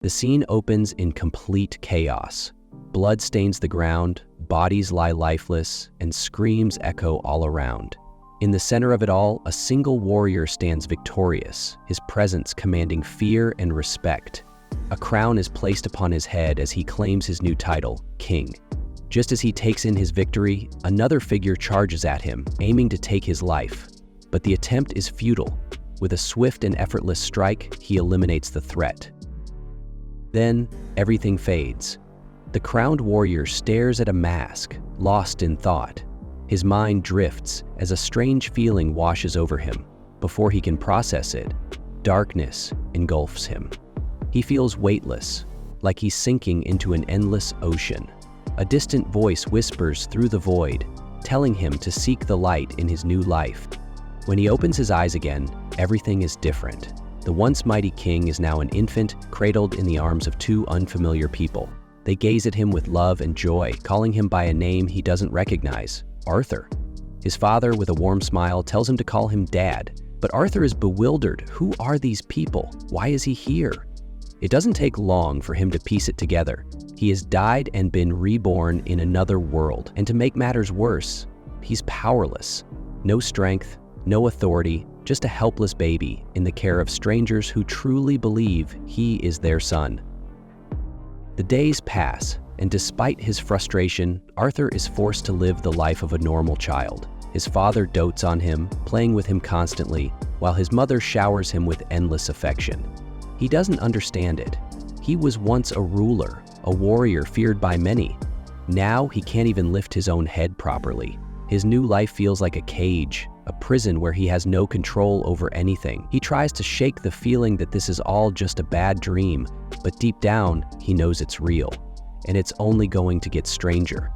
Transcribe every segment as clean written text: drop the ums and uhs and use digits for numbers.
The scene opens in complete chaos. Blood stains the ground, bodies lie lifeless, and screams echo all around. In the center of it all, a single warrior stands victorious, his presence commanding fear and respect. A crown is placed upon his head as he claims his new title, King. Just as he takes in his victory, another figure charges at him, aiming to take his life. But the attempt is futile. With a swift and effortless strike, he eliminates the threat. Then, everything fades. The crowned warrior stares at a mask, lost in thought. His mind drifts as a strange feeling washes over him. Before he can process it, darkness engulfs him. He feels weightless, like he's sinking into an endless ocean. A distant voice whispers through the void, telling him to seek the light in his new life. When he opens his eyes again, everything is different. The once mighty king is now an infant, cradled in the arms of two unfamiliar people. They gaze at him with love and joy, calling him by a name he doesn't recognize, Arthur. His father, with a warm smile, tells him to call him Dad. But Arthur is bewildered. Who are these people? Why is he here? It doesn't take long for him to piece it together. He has died and been reborn in another world. And to make matters worse, he's powerless. No strength, no authority, just a helpless baby in the care of strangers who truly believe he is their son. The days pass, and despite his frustration, Arthur is forced to live the life of a normal child. His father dotes on him, playing with him constantly, while his mother showers him with endless affection. He doesn't understand it. He was once a ruler, a warrior feared by many. Now he can't even lift his own head properly. His new life feels like a cage, a prison where he has no control over anything. He tries to shake the feeling that this is all just a bad dream, but deep down, he knows it's real, and it's only going to get stranger.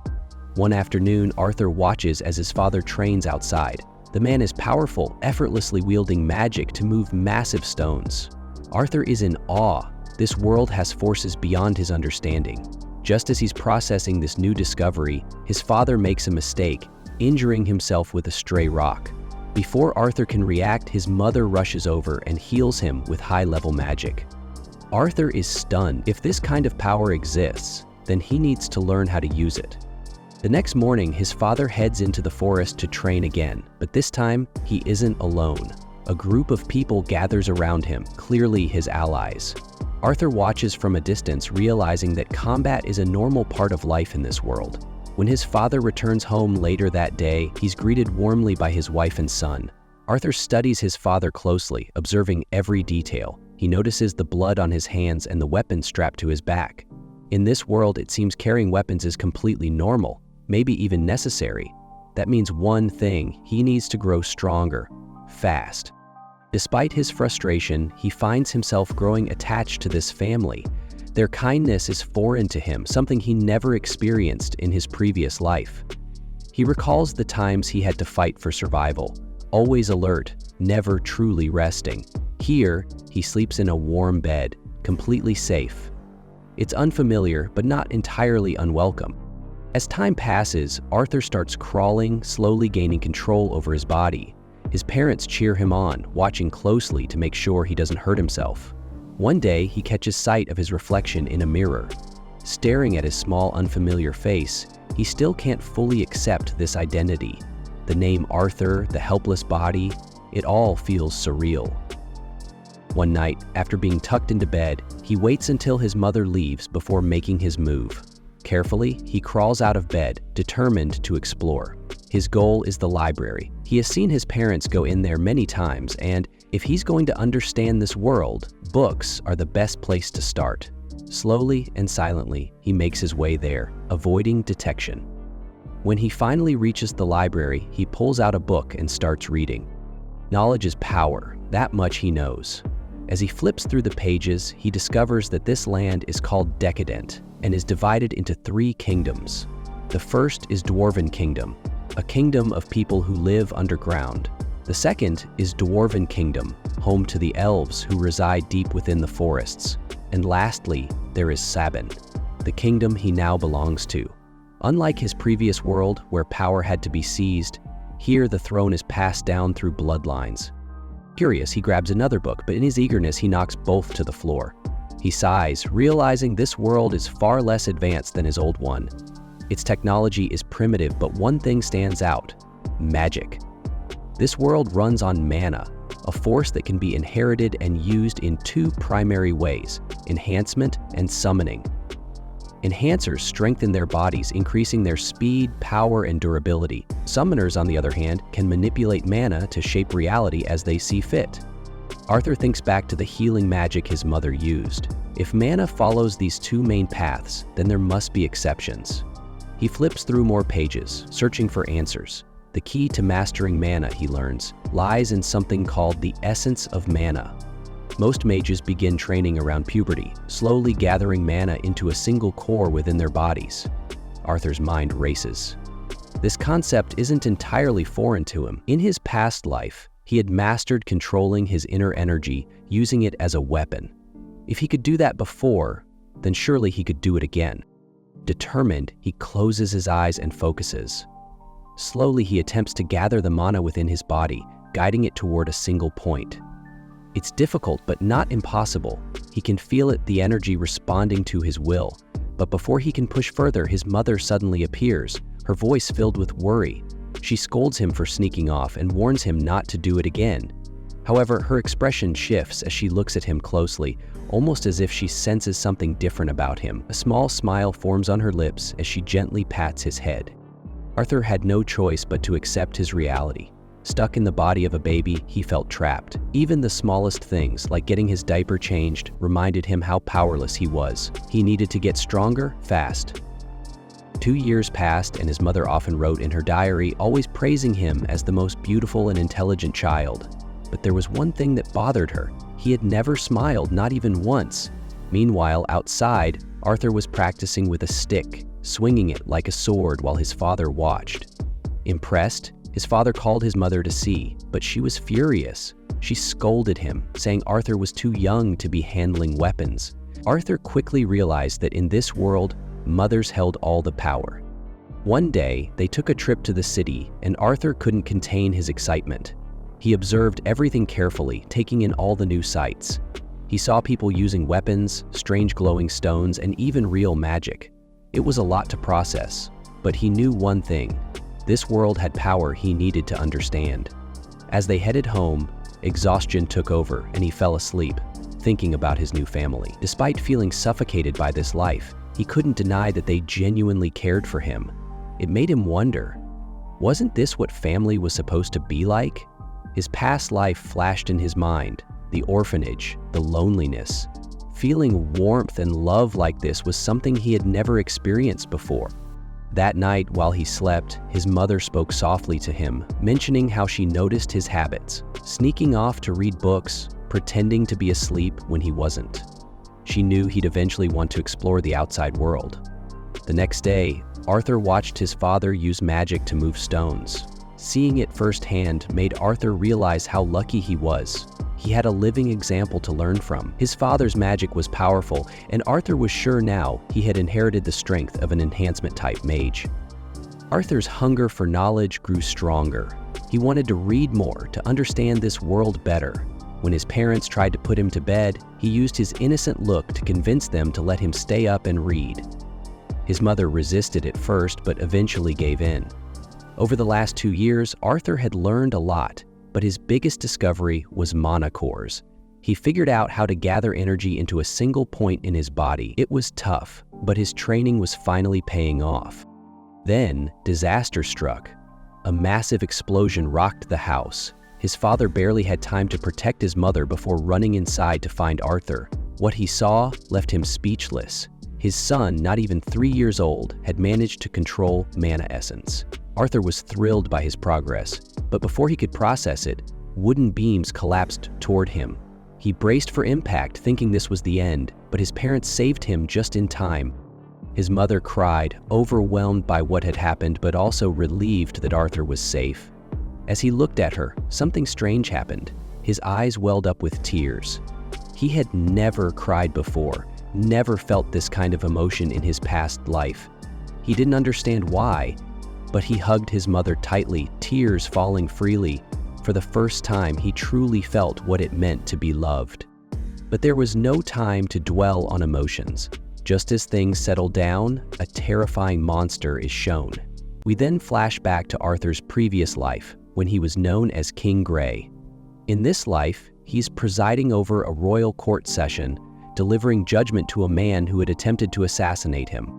One afternoon, Arthur watches as his father trains outside. The man is powerful, effortlessly wielding magic to move massive stones. Arthur is in awe. This world has forces beyond his understanding. Just as he's processing this new discovery, his father makes a mistake, injuring himself with a stray rock. Before Arthur can react, his mother rushes over and heals him with high-level magic. Arthur is stunned. If this kind of power exists, then he needs to learn how to use it. The next morning, his father heads into the forest to train again, but this time, he isn't alone. A group of people gathers around him, clearly his allies. Arthur watches from a distance, realizing that combat is a normal part of life in this world. When his father returns home later that day, he's greeted warmly by his wife and son. Arthur studies his father closely, observing every detail. He notices the blood on his hands and the weapon strapped to his back. In this world, it seems carrying weapons is completely normal, maybe even necessary. That means one thing: he needs to grow stronger, fast. Despite his frustration, he finds himself growing attached to this family. Their kindness is foreign to him, something he never experienced in his previous life. He recalls the times he had to fight for survival, always alert, never truly resting. Here, he sleeps in a warm bed, completely safe. It's unfamiliar, but not entirely unwelcome. As time passes, Arthur starts crawling, slowly gaining control over his body. His parents cheer him on, watching closely to make sure he doesn't hurt himself. One day, he catches sight of his reflection in a mirror. Staring at his small, unfamiliar face, he still can't fully accept this identity. The name Arthur, the helpless body, it all feels surreal. One night, after being tucked into bed, he waits until his mother leaves before making his move. Carefully, he crawls out of bed, determined to explore. His goal is the library. He has seen his parents go in there many times, and if he's going to understand this world, books are the best place to start. Slowly and silently, he makes his way there, avoiding detection. When he finally reaches the library, he pulls out a book and starts reading. Knowledge is power, that much he knows. As he flips through the pages, he discovers that this land is called Decadent and is divided into 3 kingdoms. The first is Dwarven Kingdom, a kingdom of people who live underground. The second is Dwarven Kingdom, home to the elves who reside deep within the forests. And lastly, there is Sabin, the kingdom he now belongs to. Unlike his previous world, where power had to be seized, here the throne is passed down through bloodlines. Curious, he grabs another book, but in his eagerness, he knocks both to the floor. He sighs, realizing this world is far less advanced than his old one. Its technology is primitive, but one thing stands out: magic. This world runs on mana, a force that can be inherited and used in two primary ways: enhancement and summoning. Enhancers strengthen their bodies, increasing their speed, power, and durability. Summoners, on the other hand, can manipulate mana to shape reality as they see fit. Arthur thinks back to the healing magic his mother used. If mana follows these two main paths, then there must be exceptions. He flips through more pages, searching for answers. The key to mastering mana, he learns, lies in something called the essence of mana. Most mages begin training around puberty, slowly gathering mana into a single core within their bodies. Arthur's mind races. This concept isn't entirely foreign to him. In his past life, he had mastered controlling his inner energy, using it as a weapon. If he could do that before, then surely he could do it again. Determined, he closes his eyes and focuses. Slowly, he attempts to gather the mana within his body, guiding it toward a single point. It's difficult, but not impossible. He can feel it, the energy responding to his will. But before he can push further, his mother suddenly appears, her voice filled with worry. She scolds him for sneaking off and warns him not to do it again. However, her expression shifts as she looks at him closely, almost as if she senses something different about him. A small smile forms on her lips as she gently pats his head. Arthur had no choice but to accept his reality. Stuck in the body of a baby, he felt trapped. Even the smallest things, like getting his diaper changed, reminded him how powerless he was. He needed to get stronger, fast. 2 years passed, and his mother often wrote in her diary, always praising him as the most beautiful and intelligent child. But there was one thing that bothered her. He had never smiled, not even once. Meanwhile, outside, Arthur was practicing with a stick, swinging it like a sword while his father watched. Impressed, his father called his mother to see, but she was furious. She scolded him, saying Arthur was too young to be handling weapons. Arthur quickly realized that in this world, mothers held all the power. One day, they took a trip to the city, and Arthur couldn't contain his excitement. He observed everything carefully, taking in all the new sights. He saw people using weapons, strange glowing stones, and even real magic. It was a lot to process, but he knew one thing. This world had power he needed to understand. As they headed home, exhaustion took over and he fell asleep, thinking about his new family. Despite feeling suffocated by this life, he couldn't deny that they genuinely cared for him. It made him wonder, wasn't this what family was supposed to be like? His past life flashed in his mind, the orphanage, the loneliness. Feeling warmth and love like this was something he had never experienced before. That night, while he slept, his mother spoke softly to him, mentioning how she noticed his habits, sneaking off to read books, pretending to be asleep when he wasn't. She knew he'd eventually want to explore the outside world. The next day, Arthur watched his father use magic to move stones. Seeing it firsthand made Arthur realize how lucky he was. He had a living example to learn from. His father's magic was powerful, and Arthur was sure now he had inherited the strength of an enhancement-type mage. Arthur's hunger for knowledge grew stronger. He wanted to read more, to understand this world better. When his parents tried to put him to bed, he used his innocent look to convince them to let him stay up and read. His mother resisted at first, but eventually gave in. Over the last 2 years, Arthur had learned a lot, but his biggest discovery was mana cores. He figured out how to gather energy into a single point in his body. It was tough, but his training was finally paying off. Then, disaster struck. A massive explosion rocked the house. His father barely had time to protect his mother before running inside to find Arthur. What he saw left him speechless. His son, not even 3 years old, had managed to control mana essence. Arthur was thrilled by his progress, but before he could process it, wooden beams collapsed toward him. He braced for impact, thinking this was the end, but his parents saved him just in time. His mother cried, overwhelmed by what had happened, but also relieved that Arthur was safe. As he looked at her, something strange happened. His eyes welled up with tears. He had never cried before, never felt this kind of emotion in his past life. He didn't understand why, but he hugged his mother tightly, tears falling freely. For the first time, he truly felt what it meant to be loved. But there was no time to dwell on emotions. Just as things settle down, a terrifying monster is shown. We then flash back to Arthur's previous life, when he was known as King Grey. In this life, he's presiding over a royal court session, delivering judgment to a man who had attempted to assassinate him.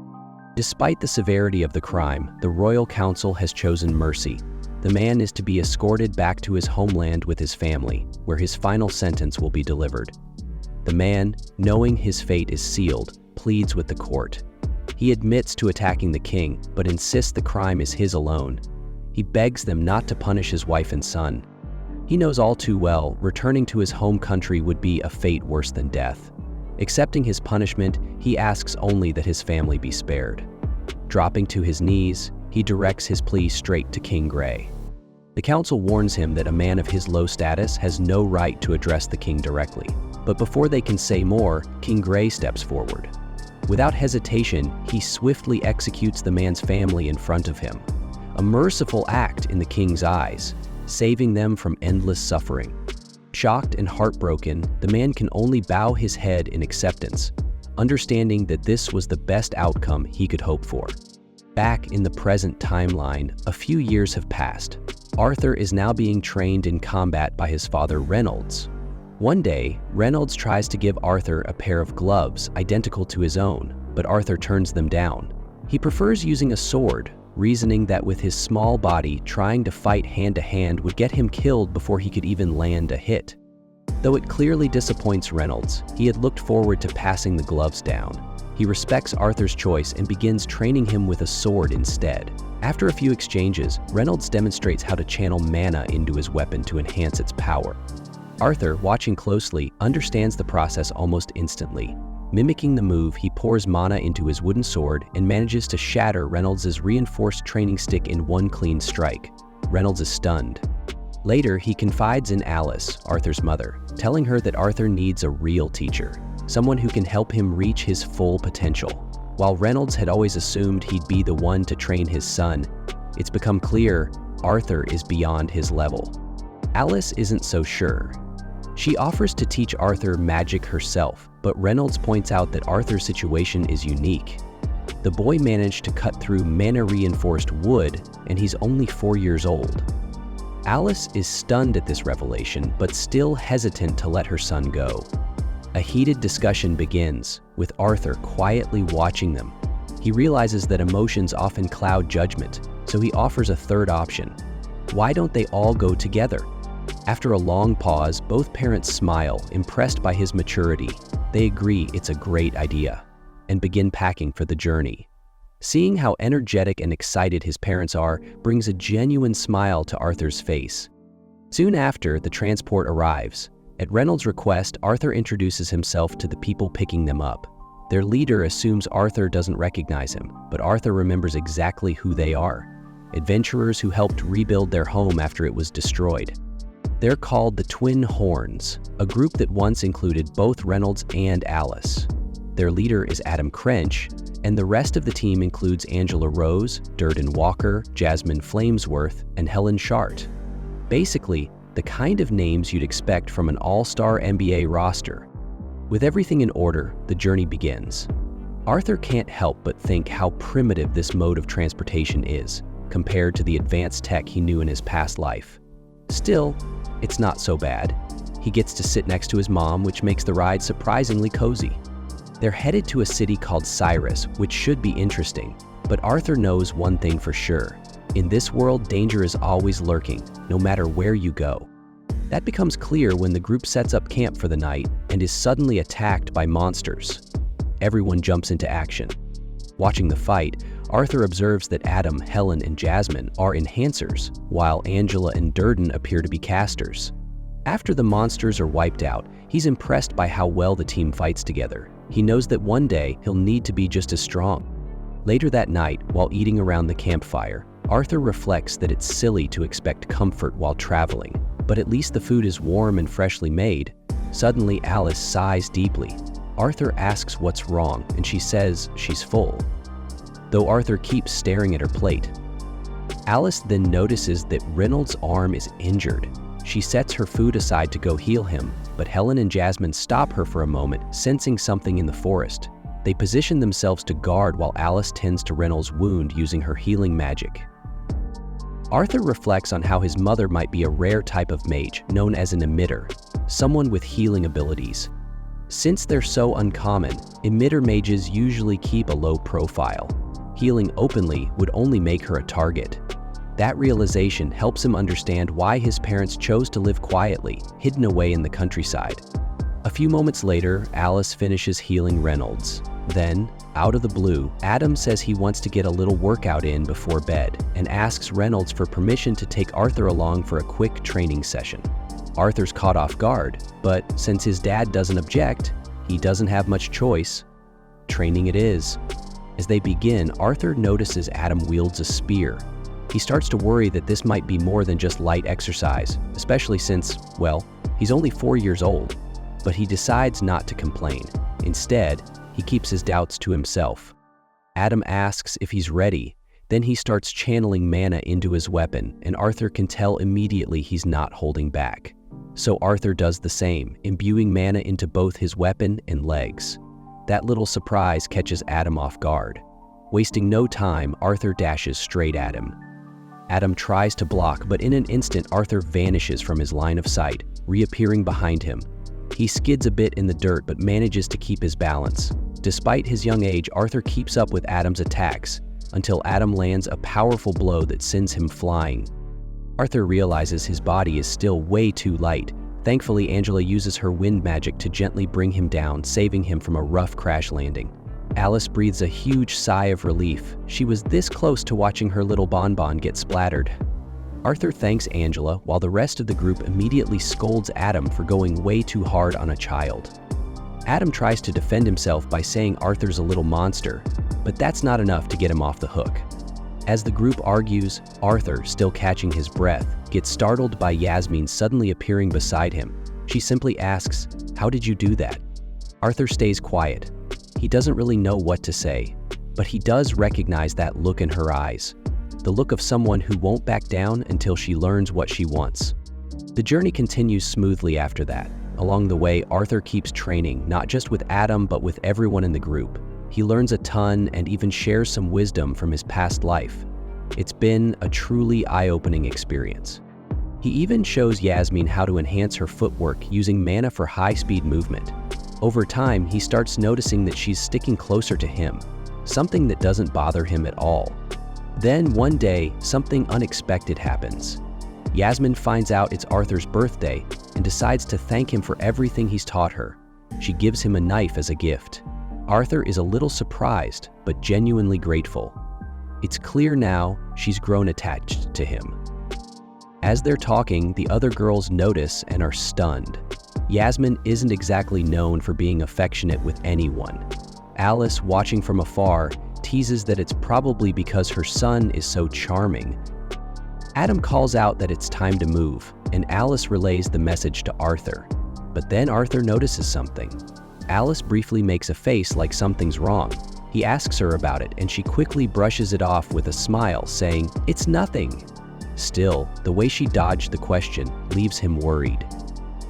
Despite the severity of the crime, the royal council has chosen mercy. The man is to be escorted back to his homeland with his family, where his final sentence will be delivered. The man, knowing his fate is sealed, pleads with the court. He admits to attacking the king, but insists the crime is his alone. He begs them not to punish his wife and son. He knows all too well returning to his home country would be a fate worse than death. Accepting his punishment, he asks only that his family be spared. Dropping to his knees, he directs his plea straight to King Grey. The council warns him that a man of his low status has no right to address the king directly. But before they can say more, King Grey steps forward. Without hesitation, he swiftly executes the man's family in front of him. A merciful act in the king's eyes, saving them from endless suffering. Shocked and heartbroken, the man can only bow his head in acceptance, understanding that this was the best outcome he could hope for. Back in the present timeline, a few years have passed. Arthur is now being trained in combat by his father Reynolds. One day, Reynolds tries to give Arthur a pair of gloves identical to his own, but Arthur turns them down. He prefers using a sword, reasoning that with his small body, trying to fight hand-to-hand would get him killed before he could even land a hit. Though it clearly disappoints Reynolds, he had looked forward to passing the gloves down. He respects Arthur's choice and begins training him with a sword instead. After a few exchanges, Reynolds demonstrates how to channel mana into his weapon to enhance its power. Arthur, watching closely, understands the process almost instantly. Mimicking the move, he pours mana into his wooden sword and manages to shatter Reynolds' reinforced training stick in one clean strike. Reynolds is stunned. Later, he confides in Alice, Arthur's mother, telling her that Arthur needs a real teacher, someone who can help him reach his full potential. While Reynolds had always assumed he'd be the one to train his son, it's become clear Arthur is beyond his level. Alice isn't so sure. She offers to teach Arthur magic herself, but Reynolds points out that Arthur's situation is unique. The boy managed to cut through mana-reinforced wood, and he's only 4 years old. Alice is stunned at this revelation, but still hesitant to let her son go. A heated discussion begins, with Arthur quietly watching them. He realizes that emotions often cloud judgment, so he offers a third option. Why don't they all go together? After a long pause, both parents smile, impressed by his maturity. They agree it's a great idea, and begin packing for the journey. Seeing how energetic and excited his parents are brings a genuine smile to Arthur's face. Soon after, the transport arrives. At Reynolds' request, Arthur introduces himself to the people picking them up. Their leader assumes Arthur doesn't recognize him, but Arthur remembers exactly who they are. Adventurers who helped rebuild their home after it was destroyed. They're called the Twin Horns, a group that once included both Reynolds and Alice. Their leader is Adam Crench, and the rest of the team includes Angela Rose, Durden Walker, Jasmine Flamesworth, and Helen Shart. Basically, the kind of names you'd expect from an all-star NBA roster. With everything in order, the journey begins. Arthur can't help but think how primitive this mode of transportation is, compared to the advanced tech he knew in his past life. Still, it's not so bad. He gets to sit next to his mom, which makes the ride surprisingly cozy. They're headed to a city called Cyrus, which should be interesting, but Arthur knows one thing for sure. In this world, danger is always lurking, no matter where you go. That becomes clear when the group sets up camp for the night and is suddenly attacked by monsters. Everyone jumps into action. Watching the fight, Arthur observes that Adam, Helen, and Jasmine are enhancers, while Angela and Durden appear to be casters. After the monsters are wiped out, he's impressed by how well the team fights together. He knows that one day he'll need to be just as strong. Later that night, while eating around the campfire, Arthur reflects that it's silly to expect comfort while traveling, but at least the food is warm and freshly made. Suddenly, Alice sighs deeply. Arthur asks what's wrong, and she says she's full, though Arthur keeps staring at her plate. Alice then notices that Reynolds' arm is injured. She sets her food aside to go heal him, but Helen and Jasmine stop her for a moment, sensing something in the forest. They position themselves to guard while Alice tends to Reynolds' wound using her healing magic. Arthur reflects on how his mother might be a rare type of mage known as an emitter, someone with healing abilities. Since they're so uncommon, emitter mages usually keep a low profile. Healing openly would only make her a target. That realization helps him understand why his parents chose to live quietly, hidden away in the countryside. A few moments later, Alice finishes healing Reynolds. Then, out of the blue, Adam says he wants to get a little workout in before bed and asks Reynolds for permission to take Arthur along for a quick training session. Arthur's caught off guard, but since his dad doesn't object, he doesn't have much choice. Training it is. As they begin, Arthur notices Adam wields a spear. He starts to worry that this might be more than just light exercise, especially since, well, he's only 4 years old. But he decides not to complain. Instead, he keeps his doubts to himself. Adam asks if he's ready. Then he starts channeling mana into his weapon, and Arthur can tell immediately he's not holding back. So Arthur does the same, imbuing mana into both his weapon and legs. That little surprise catches Adam off guard. Wasting no time, Arthur dashes straight at him. Adam tries to block, but in an instant, Arthur vanishes from his line of sight, reappearing behind him. He skids a bit in the dirt but manages to keep his balance. Despite his young age, Arthur keeps up with Adam's attacks until Adam lands a powerful blow that sends him flying. Arthur realizes his body is still way too light. Thankfully, Angela uses her wind magic to gently bring him down, saving him from a rough crash landing. Alice breathes a huge sigh of relief. She was this close to watching her little bonbon get splattered. Arthur thanks Angela, while the rest of the group immediately scolds Adam for going way too hard on a child. Adam tries to defend himself by saying Arthur's a little monster, but that's not enough to get him off the hook. As the group argues, Arthur, still catching his breath, gets startled by Yasmin suddenly appearing beside him. She simply asks, "How did you do that?" Arthur stays quiet. He doesn't really know what to say, but he does recognize that look in her eyes. The look of someone who won't back down until she learns what she wants. The journey continues smoothly after that. Along the way, Arthur keeps training, not just with Adam, but with everyone in the group. He learns a ton and even shares some wisdom from his past life. It's been a truly eye-opening experience. He even shows Yasmin how to enhance her footwork using mana for high-speed movement. Over time, he starts noticing that she's sticking closer to him, something that doesn't bother him at all. Then one day, something unexpected happens. Yasmin finds out it's Arthur's birthday and decides to thank him for everything he's taught her. She gives him a knife as a gift. Arthur is a little surprised, but genuinely grateful. It's clear now she's grown attached to him. As they're talking, the other girls notice and are stunned. Yasmin isn't exactly known for being affectionate with anyone. Alice, watching from afar, teases that it's probably because her son is so charming. Adam calls out that it's time to move, and Alice relays the message to Arthur. But then Arthur notices something. Alice briefly makes a face like something's wrong. He asks her about it, and she quickly brushes it off with a smile, saying, "It's nothing." Still, the way she dodged the question leaves him worried.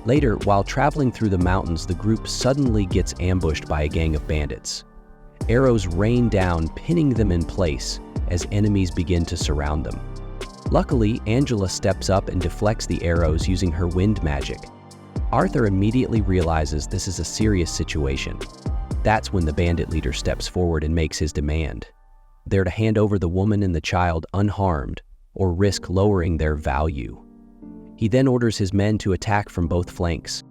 Later, while traveling through the mountains, the group suddenly gets ambushed by a gang of bandits. Arrows rain down, pinning them in place as enemies begin to surround them. Luckily, Angela steps up and deflects the arrows using her wind magic. Arthur immediately realizes this is a serious situation. That's when the bandit leader steps forward and makes his demand. They're to hand over the woman and the child unharmed or risk lowering their value. He then orders his men to attack from both flanks.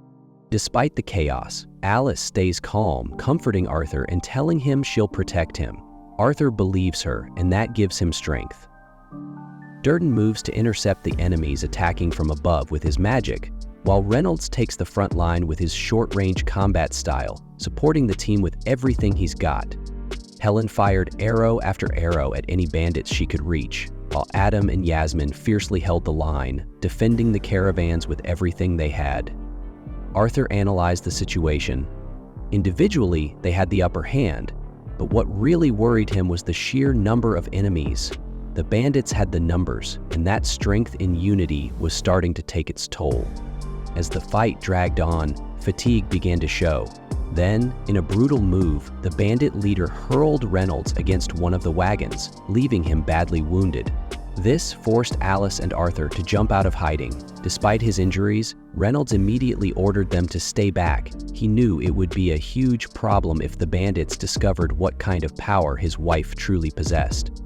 Despite the chaos, Alice stays calm, comforting Arthur and telling him she'll protect him. Arthur believes her, and that gives him strength. Durden moves to intercept the enemies attacking from above with his magic, while Reynolds takes the front line with his short-range combat style, supporting the team with everything he's got. Helen fired arrow after arrow at any bandits she could reach, while Adam and Yasmin fiercely held the line, defending the caravans with everything they had. Arthur analyzed the situation. Individually, they had the upper hand, but what really worried him was the sheer number of enemies. The bandits had the numbers, and that strength in unity was starting to take its toll. As the fight dragged on, fatigue began to show. Then, in a brutal move, the bandit leader hurled Reynolds against one of the wagons, leaving him badly wounded. This forced Alice and Arthur to jump out of hiding. Despite his injuries, Reynolds immediately ordered them to stay back. He knew it would be a huge problem if the bandits discovered what kind of power his wife truly possessed.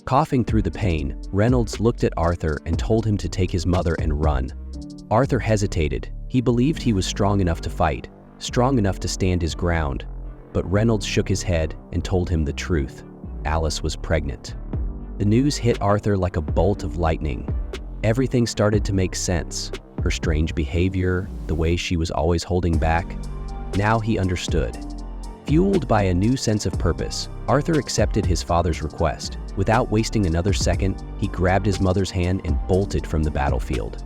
Coughing through the pain, Reynolds looked at Arthur and told him to take his mother and run. Arthur hesitated. He believed he was strong enough to fight, strong enough to stand his ground. But Reynolds shook his head and told him the truth. Alice was pregnant. The news hit Arthur like a bolt of lightning. Everything started to make sense. Her strange behavior, the way she was always holding back. Now he understood. Fueled by a new sense of purpose, Arthur accepted his father's request. Without wasting another second, he grabbed his mother's hand and bolted from the battlefield.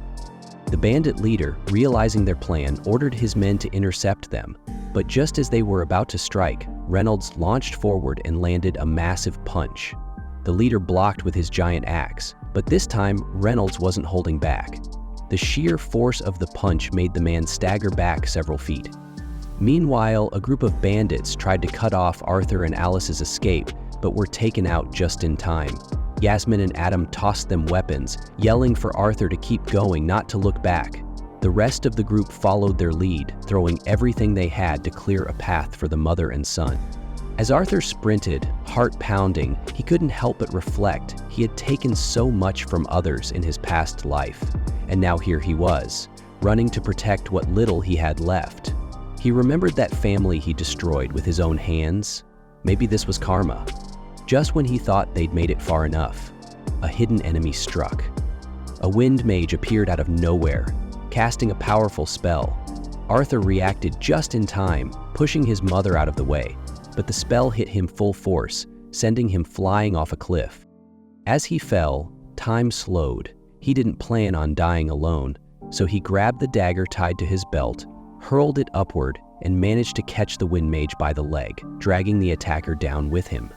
The bandit leader, realizing their plan, ordered his men to intercept them. But just as they were about to strike, Reynolds launched forward and landed a massive punch. The leader blocked with his giant axe, but this time Reynolds wasn't holding back. The sheer force of the punch made the man stagger back several feet. Meanwhile, a group of bandits tried to cut off Arthur and Alice's escape, but were taken out just in time. Yasmin and Adam tossed them weapons, yelling for Arthur to keep going, not to look back. The rest of the group followed their lead, throwing everything they had to clear a path for the mother and son. As Arthur sprinted, heart pounding, he couldn't help but reflect. He had taken so much from others in his past life, and now here he was, running to protect what little he had left. He remembered that family he destroyed with his own hands. Maybe this was karma. Just when he thought they'd made it far enough, a hidden enemy struck. A wind mage appeared out of nowhere, casting a powerful spell. Arthur reacted just in time, pushing his mother out of the way, but the spell hit him full force, sending him flying off a cliff. As he fell, time slowed. He didn't plan on dying alone, so he grabbed the dagger tied to his belt, hurled it upward, and managed to catch the wind mage by the leg, dragging the attacker down with him.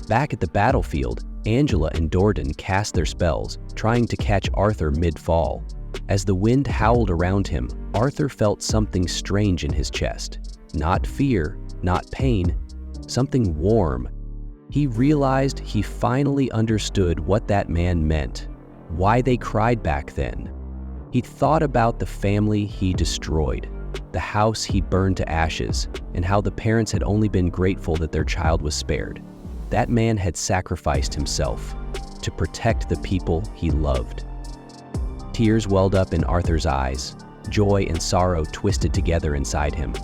Back at the battlefield, Angela and Dordan cast their spells, trying to catch Arthur mid-fall. As the wind howled around him, Arthur felt something strange in his chest. Not fear, not pain, something warm. He realized he finally understood what that man meant, why they cried back then. He thought about the family he destroyed, the house he burned to ashes, and how the parents had only been grateful that their child was spared. That man had sacrificed himself to protect the people he loved. Tears welled up in Arthur's eyes. Joy and sorrow twisted together inside him.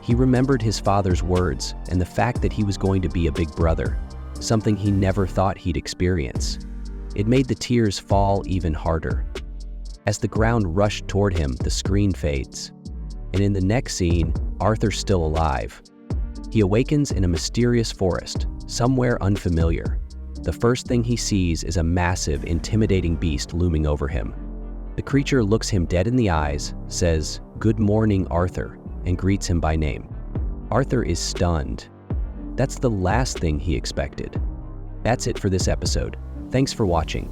He remembered his father's words and the fact that he was going to be a big brother, something he never thought he'd experience. It made the tears fall even harder. As the ground rushed toward him, the screen fades. And in the next scene, Arthur's still alive. He awakens in a mysterious forest, somewhere unfamiliar. The first thing he sees is a massive, intimidating beast looming over him. The creature looks him dead in the eyes, says, "Good morning, Arthur," and greets him by name. Arthur is stunned. That's the last thing he expected. That's it for this episode. Thanks for watching.